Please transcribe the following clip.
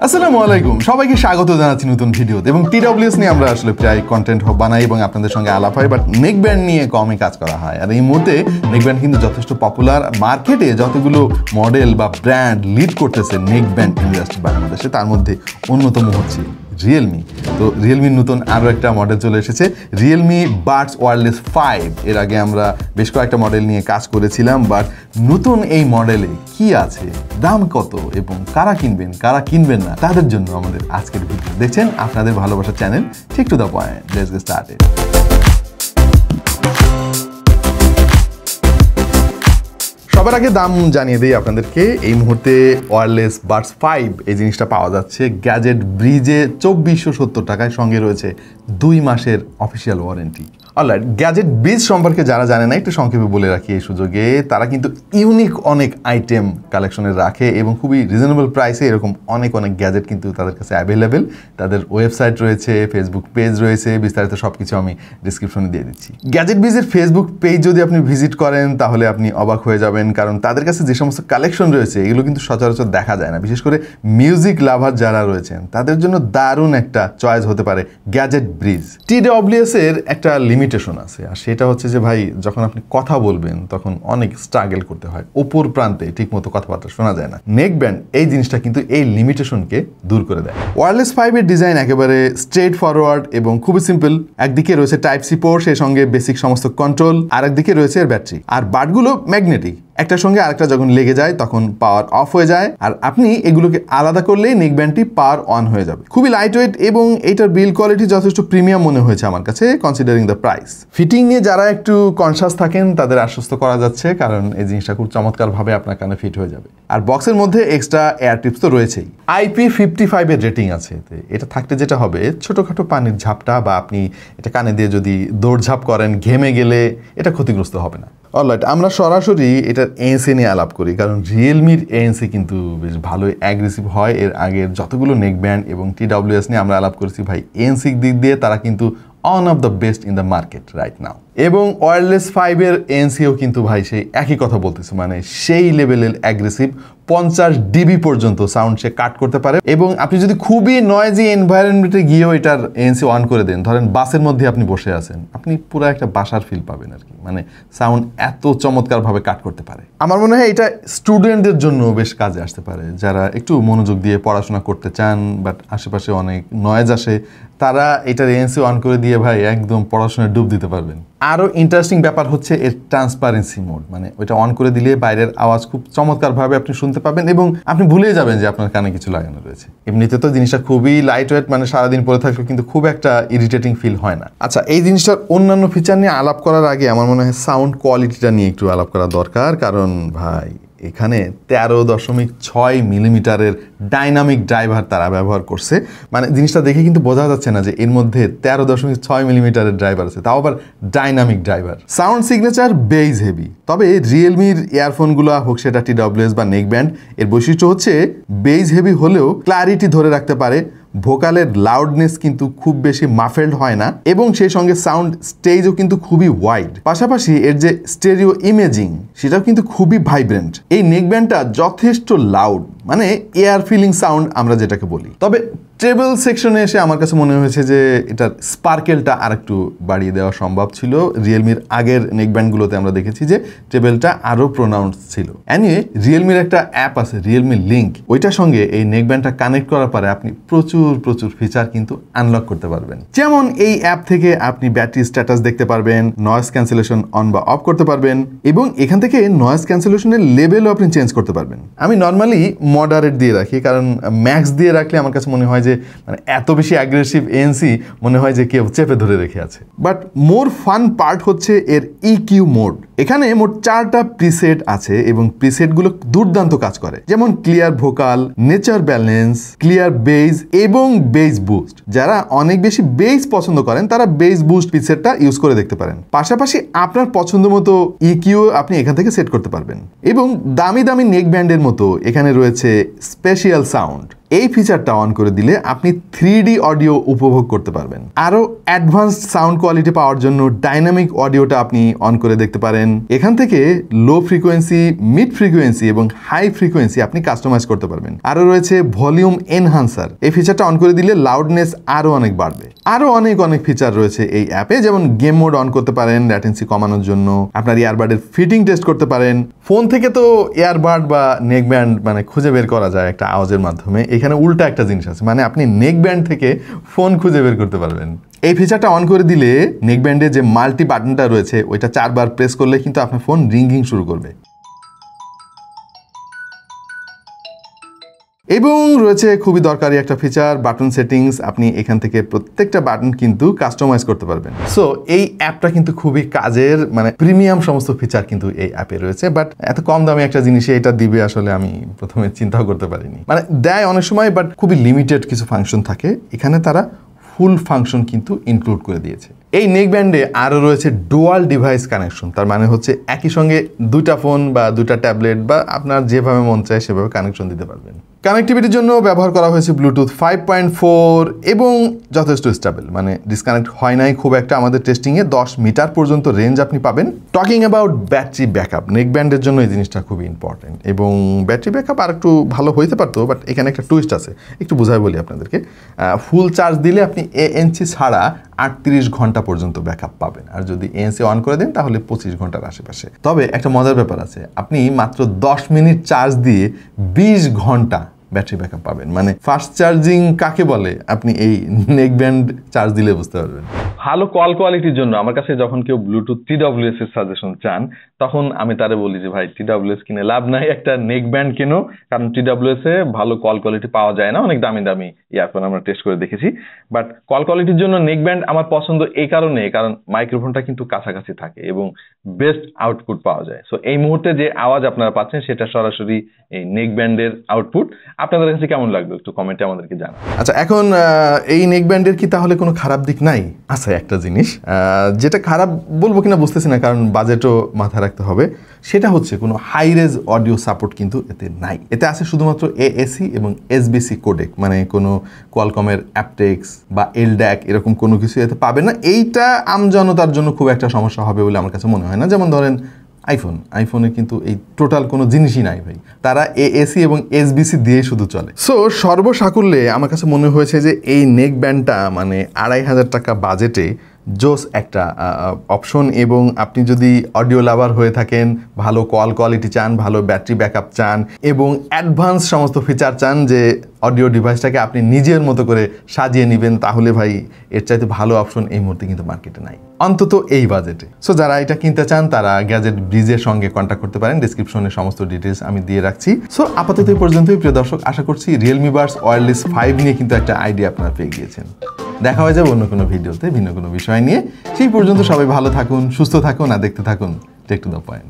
আসসালামু আলাইকুম, সবাইকে স্বাগত জানাচ্ছি নতুন ভিডিওতে। এবং টিডব্লিউএস নিয়ে আমরা আসলে প্রায় কন্টেন্ট বানাই এবং আপনাদের সঙ্গে আলাপ হয়, বাট নেক ব্যান্ড নিয়ে কমই কাজ করা হয়। আর এই মুহূর্তে নেক ব্যান্ড কিন্তু যথেষ্ট পপুলার। মার্কেটে যতগুলো মডেল বা ব্র্যান্ড লিড করতেছে নেক ব্যান্ড ইন্ডাস্ট্রি বাংলাদেশে, তার মধ্যে অন্যতম হচ্ছে রিয়েলমি। তো রিয়েলমির নতুন আরও একটা মডেল চলে এসেছে, রিয়েলমি বাডস ওয়্যারলেস 5। এর আগে আমরা বেশ কয়েকটা মডেল নিয়ে কাজ করেছিলাম, বাট নতুন এই মডেলে কি আছে, দাম কত এবং কারা কিনবেন কারা কিনবেন না, তাদের জন্য আমাদের আজকের ভিডিও। দেখছেন আপনাদের ভালোবাসার চ্যানেল ঠিক to the point. Let's get started. সবার আগে দাম জানিয়ে দিই আপনাদেরকে। এই মুহূর্তে ওয়্যারলেস বাডস 5 এই জিনিসটা পাওয়া যাচ্ছে গ্যাজেট ব্রিজে 2470 টাকায়, সঙ্গে রয়েছে 2 মাসের official warranty. Alright, gadget bridge সম্পর্কে যারা জানে না একটু সংক্ষেপে বলে রাখি এই সুযোগে। তারা কিন্তু ইউনিক অনেক আইটেম কালেকশনে রাখে এবং খুবই রিজনেবল প্রাইসে এরকম অনেক গ্যাজেট কিন্তু তাদের কাছে অ্যাভেলেবেল। তাদের ওয়েবসাইট রয়েছে, ফেসবুক পেজ রয়েছে, বিস্তারিত সব কিছু আমি ডিসক্রিপশনে দিয়ে দিচ্ছি। গ্যাজেট ব্রিজের ফেসবুক পেজ যদি আপনি ভিজিট করেন তাহলে আপনি অবাক হয়ে যাবেন, কারণ তাদের কাছে যে সমস্ত কালেকশন রয়েছে এগুলো কিন্তু সচরাচর দেখা যায় না। বিশেষ করে মিউজিক লাভার যারা রয়েছেন তাদের জন্য দারুণ একটা চয়েস হতে পারে গ্যাজেট ব্রিজ। টিডব্লিউএস এর একটা লিমিটেশন আছে, আর সেটা হচ্ছে যে ভাই, যখন আপনি কথা বলবেন তখন অনেক স্ট্রাগল করতে হয়, উপর প্রান্তে ঠিকমতো কথাবার্তা শোনা যায় না। নেক ব্যান্ড এই জিনিসটা কিন্তু এই লিমিটেশনকে দূর করে দেয়। ওয়্যারলেস 5 এর ডিজাইন একেবারে স্ট্রেট ফরওয়ার্ড এবং খুবই সিম্পল। একদিকে রয়েছে টাইপ সি পোর্ট, সেই সঙ্গে বেসিক সমস্ত কন্ট্রোল, আর একদিকে রয়েছে এর ব্যাটারি। আর বাটগুলো ম্যাগনেটিক, একটার সঙ্গে আরেকটা যখন লেগে যায় তখন পাওয়ার অফ হয়ে যায়, আর আপনি এগুলোকে আলাদা করলেই নেক ব্যান্ডটি পাওয়ার অন হয়ে যাবে। খুবই লাইট ওয়েট এবং এটার বিল্ড কোয়ালিটি যথেষ্ট প্রিমিয়াম মনে হয়েছে আমার কাছে, কনসিডারিং দ্য প্রাইস। ফিটিং নিয়ে যারা একটু কনসাস থাকেন তাদের আশ্বস্ত করা যাচ্ছে, কারণ এই জিনিসটা খুব চমৎকারভাবে আপনার কানে ফিট হয়ে যাবে। আর বক্সের মধ্যে এক্সট্রা এয়ার টিপস তো রয়েছেই। IP55 এর রেটিং আছে, এটা থাকতে যেটা হবে, ছোটোখাটো পানির ঝাপটা বা আপনি এটা কানে দিয়ে যদি দৌড়ঝাঁপ করেন, ঘেমে গেলে এটা ক্ষতিগ্রস্ত হবে না। অলরাইট, আমরা সরাসরি এটার এএনসি নিয়ে আলাপ করি, কারণ রিয়েলমির এএনসি কিন্তু বেশ ভালোই অ্যাগ্রেসিভ হয়। এর আগের যতগুলো নেক ব্যান্ড এবং টিডব্লিউএস নিয়ে আমরা আলাপ করেছি ভাই, এএনসির দিক দিয়ে তারা কিন্তু on of the best in the market right now. এবং ওয়্যারলেস 5 এর এএনসিও কিন্তু ভাই সেই একই কথা বলতেছে, মানে সেই লেভেলের অ্যাগ্রেসিভ। 50 ডিবি পর্যন্ত সাউন্ড সে কাট করতে পারে। এবং আপনি যদি খুবই নয়েজি এনভায়রনমেন্টে গিয়েও এটার এএনসি অন করে দেন, ধরেন বাসের মধ্যে আপনি বসে আছেন, আপনি পুরো একটা বাসার ফিল পাবেন আর কি, মানে সাউন্ড এত চমৎকারভাবে কাট করতে পারে। আমার মনে হয় এটা স্টুডেন্টদের জন্য বেশ কাজে আসতে পারে, যারা একটু মনোযোগ দিয়ে পড়াশোনা করতে চান বাট আশেপাশে অনেক নয়েজ আসে, তারা এটার এএনসি অন করে দিয়ে ভাই একদম পড়াশোনায় ডুব দিতে পারবেন। আরও ইন্টারেস্টিং ব্যাপার হচ্ছে এর ট্রান্সপারেন্সি মোড, মানে ওইটা অন করে দিলে বাইরের আওয়াজ খুব চমৎকারভাবে আপনি শুনতে পাবেন এবং আপনি ভুলে যাবেন যে আপনার কানে কিছু লাগানো রয়েছে। এমনিতে তো জিনিসটা খুবই লাইট ওয়েট, মানে সারাদিন পরে থাকলে কিন্তু খুব একটা ইরিটেটিং ফিল হয় না। আচ্ছা, এই জিনিসটার অন্যান্য ফিচার নিয়ে আলাপ করার আগে আমার মনে হয় সাউন্ড কোয়ালিটিটা নিয়ে একটু আলাপ করা দরকার, কারণ ভাই এখানে 13.6 মিলিমিটারের ডাইনামিক ড্রাইভার তারা ব্যবহার করছে। মানে জিনিসটা দেখে কিন্তু বোঝা যাচ্ছে না যে এর মধ্যে 13.6 মিলিমিটারের ড্রাইভার আছে, তাও আবার dynamic driver. Sound signature bass heavy, তবে রিয়েলমির ইয়ারফোনগুলো হোক সেটা টিডব্লিউএস বা নেক ব্যান্ড, এর বৈশিষ্ট্য হচ্ছে বেজ হেভি হলেও ক্ল্যারিটি ধরে রাখতে পারে। ভোকালের লাউডনেস কিন্তু খুব বেশি মাফেলড হয় না এবং সেই সঙ্গে সাউন্ড স্টেজও কিন্তু খুবই ওয়াইড। পাশাপাশি এর যে স্টেরিও ইমেজিং সেটাও কিন্তু খুবই ভাইব্রেন্ট। এই নেক ব্যান্ডটা যথেষ্ট লাউড, মানে এয়ার ফিলিং সাউন্ড আমরা যেটাকে বলি। তবে ট্রেবল সেকশনে এসে আমার কাছে মনে হয়েছে যে এটার স্পার্কেলটা আর একটু বাড়িয়ে দেওয়া সম্ভব ছিল। রিয়েলমির আগের নেক ব্যান্ডগুলোতে আমরা দেখেছি যে ট্রেবলটা আরও প্রোনাউন্স ছিল। এনিওয়ে, রিয়েলমির একটা অ্যাপ আছে রিয়েলমি লিঙ্ক, ওইটার সঙ্গে এই নেক ব্যান্ডটা কানেক্ট করার পরে আপনি প্রচুর ফিচার কিন্তু আনলক করতে পারবেন। যেমন এই অ্যাপ থেকে আপনি ব্যাটারি স্ট্যাটাস দেখতে পারবেন, নয়েজ ক্যান্সেলেশন অন বা অফ করতে পারবেন এবং এখান থেকে নয়েজ ক্যান্সেলেশনের লেভেলও আপনি চেঞ্জ করতে পারবেন। আমি নর্মালি মডারেট দিয়ে রাখি, কারণ ম্যাক্স দিয়ে রাখলে আমার কাছে মনে হয় যে মানে এত বেশি অ্যাগ্রেসিভ এএনসি মনে হয় যে কেউ চেপে ধরে রেখে আছে। বাট মোর ফান পার্ট হচ্ছে এর ইকিউ মোড। এখানে মোট 4টা প্রিসেট আছে এবং প্রিসেটগুলো দুর্দান্ত কাজ করে, যেমন clear vocal, nature balance, clear bass এবং বেজ বুস্ট। যারা অনেক বেশি বেজ পছন্দ করেন তারা বেজ বুস্ট প্রিসেটটা ইউজ করে দেখতে পারেন। পাশাপাশি আপনার পছন্দ মতো ইকিউ আপনি এখান থেকে সেট করতে পারবেন। এবং দামি নেক ব্যান্ডের মতো এখানে রয়েছে স্পেশাল সাউন্ড, এই ফিচারটা অন করে দিলে আপনি 3D অডিও উপভোগ করতে পারবেন। আরও অ্যাডভান্সড সাউন্ড কোয়ালিটি পাওয়ার জন্য ডাইনামিক অডিওটা আপনি অন করে দেখতে পারেন। এখান থেকে লো ফ্রিকোয়েন্সি, মিড ফ্রিকোয়েন্সি এবং হাই ফ্রিকোয়েন্সি আপনি কাস্টমাইজ করতে পারবেন। আরও রয়েছে ভলিউম এনহান্সার, এই ফিচারটা অন করে দিলে লাউডনেস আরও অনেক বাড়বে। আরও অনেক ফিচার রয়েছে এই অ্যাপে, যেমন গেম মোড অন করতে পারেন ল্যাটেন্সি কমানোর জন্য, আপনার ইয়ারবাডের ফিটিং টেস্ট করতে পারেন। ফোন থেকে তো ইয়ারবাড বা নেকব্যান্ড মানে খুঁজে বের করা যায় একটা আওয়াজের মাধ্যমে, এখানে উল্টা একটা জিনিস আছে, মানে আপনি নেকব্যান্ড থেকে ফোন খুঁজে বের করতে পারবেন। এই ফিচারটা অন করে দিলে নেকব্যান্ডে যে মাল্টি বাটনটা রয়েছে ওইটা 4 বার প্রেস করলে কিন্তু আপনার ফোন রিংগিং শুরু করবে। এবং রয়েছে খুবই দরকারি একটা ফিচার, বাটন সেটিংস। আপনি এখান থেকে প্রত্যেকটা বাটন কিন্তু কাস্টমাইজ করতে পারবেন। সো এই অ্যাপটা কিন্তু খুবই কাজের, মানে প্রিমিয়াম সমস্ত ফিচার কিন্তু এই অ্যাপে রয়েছে। বাট এত কম দামে একটা জিনিসে এটা দিবে আসলে আমি প্রথমে চিন্তাও করতে পারিনি। মানে দেয় অনেক সময়, বাট খুবই লিমিটেড কিছু ফাংশন থাকে, এখানে তারা ফুল ফাংশন কিন্তু ইনক্লুড করে দিয়েছে। এই নেকব্যান্ডে আরও রয়েছে ডুয়াল ডিভাইস কানেকশন, তার মানে হচ্ছে একই সঙ্গে দুইটা ফোন বা দুইটা ট্যাবলেট বা আপনার যেভাবে মন চায় সেভাবে কানেকশন দিতে পারবেন। কানেক্টিভিটির জন্য ব্যবহার করা হয়েছে ব্লুটুথ 5.4 এবং যথেষ্ট স্টেবল, মানে ডিসকানেক্ট হয় নাই খুব একটা। আমাদের টেস্টিংয়ে 10 মিটার পর্যন্ত রেঞ্জ আপনি পাবেন। টকিং অ্যাবাউট ব্যাটারি ব্যাকআপ, নেকব্যান্ডের জন্য এই জিনিসটা খুবই ইম্পর্টেন্ট এবং ব্যাটারি ব্যাকআপ আর একটু ভালো হইতে পারতো, বাট এখানে একটা টুইস্ট আছে, একটু বোঝাই বলি আপনাদেরকে। ফুল চার্জ দিলে আপনি ANC ছাড়া 38 ঘন্টা পর্যন্ত ব্যাকআপ পাবেন, আর যদি ANC অন করে দেন তাহলে 25 ঘন্টার আশেপাশে। তবে একটা মজার ব্যাপার আছে, আপনি মাত্র 10 মিনিট চার্জ দিয়ে 20 ঘন্টা ব্যাটারি ব্যাকআপ পাবেন। মানে ফাস্ট চার্জিং কাকে বলে আপনি এই নেকব্যান্ড চার্জ দিলে বুঝতে পারবেন। ভালো কল কোয়ালিটির জন্য আমার কাছে যখন কেউ ব্লুটুথ TWS এর সাজেশন চান, তখন আমি তারে বলি যে ভাই TWS কিনে লাভ নাই, একটা নেকব্যান্ড কেনো, কারণ TWS এ ভালো কল কোয়ালিটি পাওয়া যায় না, অনেক দামি দামি ইয়ারফোন আমরা টেস্ট করে দেখেছি। বাট কল কোয়ালিটির জন্য নেকব্যান্ড আমার পছন্দ এই কারণে, কারণ মাইক্রোফোনটা কিন্তু কাছাকাছি থাকে এবং বেস্ট আউটপুট পাওয়া যায়। সো এই মুহূর্তে যে আওয়াজ আপনারা পাচ্ছেন সেটা সরাসরি এই নেকব্যান্ডের আউটপুট। আপনাদের কাছে কেমন লাগলো একটু কমেন্টে আমাদেরকে জানান। আচ্ছা, এখন এই নেকব্যান্ডের কি তাহলে কোনো খারাপ দিক নাই? আছে একটা জিনিস, যেটা খারাপ বলবো কিনা বুঝতেছি না, কারণ বাজেটও মাথায় রাখতে হবে। সেটা হচ্ছে কোনো হাই রেজ অডিও সাপোর্ট কিন্তু এতে নাই। এতে আছে শুধুমাত্র AAC এবং SBC কোডেক, মানে কোনো কোয়ালকমের অ্যাপটেক্স বা LDAC এরকম কোনো কিছু এতে পাবে না। এইটা আমজনতার জন্য খুব একটা সমস্যা হবে বলে আমার কাছে মনে হয় না। যেমন ধরেন আইফোনে কিন্তু এই টোটাল কোনো জিনিসই নাই ভাই, তারা AAC এবং SBC দিয়ে শুধু চলে। সো সর্বসাকুল্যে আমার কাছে মনে হয়েছে যে এই নেকব্যান্ডটা মানে 2500 টাকা বাজেটে জোস একটা অপশন। এবং আপনি যদি অডিও লাভার হয়ে থাকেন, ভালো কল কোয়ালিটি চান, ভালো ব্যাটারি ব্যাকআপ চান এবং অ্যাডভান্স সমস্ত ফিচার চান, যে অডিও ডিভাইসটাকে আপনি নিজের মতো করে সাজিয়ে নেবেন, তাহলে ভাই এর চাইতে ভালো অপশন এই মুহূর্তে কিন্তু মার্কেটে নাই, অন্তত এই বাজেটে। সো যারা এটা কিনতে চান তারা গ্যাজেট ব্রিজের সঙ্গে কন্ট্যাক্ট করতে পারেন, ডিসক্রিপশনে সমস্ত ডিটেলস আমি দিয়ে রাখছি। সো আপাতত এই পর্যন্তই প্রিয় দর্শক, আশা করছি রিয়েলমি বাডস ওয়্যারলেস 5 নিয়ে কিন্তু একটা আইডিয়া আপনারা পেয়ে গিয়েছেন। দেখা হয়ে যাবে অন্য কোনো ভিডিওতে ভিন্ন কোনো বিষয় নিয়ে। সেই পর্যন্ত সবাই ভালো থাকুন, সুস্থ থাকুন আর দেখতে থাকুন টেক টু দ্য পয়েন্ট।